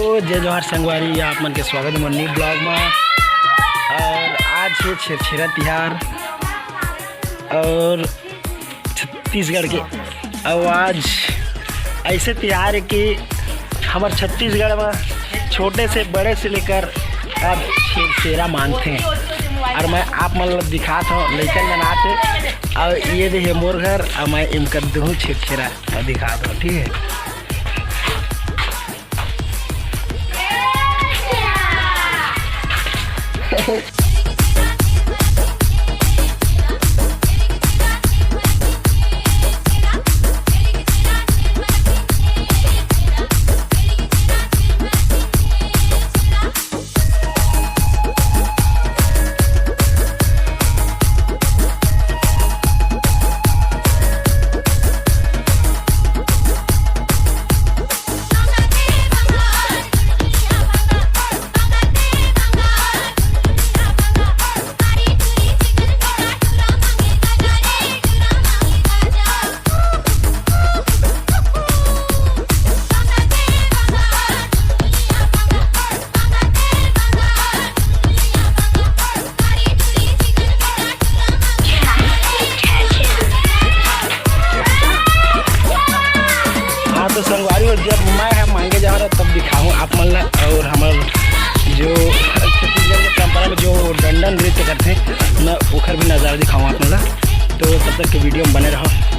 जय जोहार संगवारी, आप मन के स्वागत है मन्नी ब्लॉग में। और आज है cherchera तिहार और छत्तीसगढ़ के आवाज़ ऐसे तिहार है कि हमारे छत्तीसगढ़ में छोटे से बड़े से लेकर अब cherchera मानते हैं। और मैं आप मतलब दिखाता हूँ लड़कन में नाच और ये भी है मोर घर और मैं इनका दूँ cherchera और दिखाता हूँ, ठीक है। तो संगवारी और जब मैं मांगे जा रहा तब दिखाऊँ आप मल्ला। और हमारे जो छत्तीसगढ़ की परंपरा में जो दंडन नृत्य करते हैं मैं ओखर भी नज़ारा दिखाऊँ आप मल्ला। तो तब तक के वीडियो में बने रहो।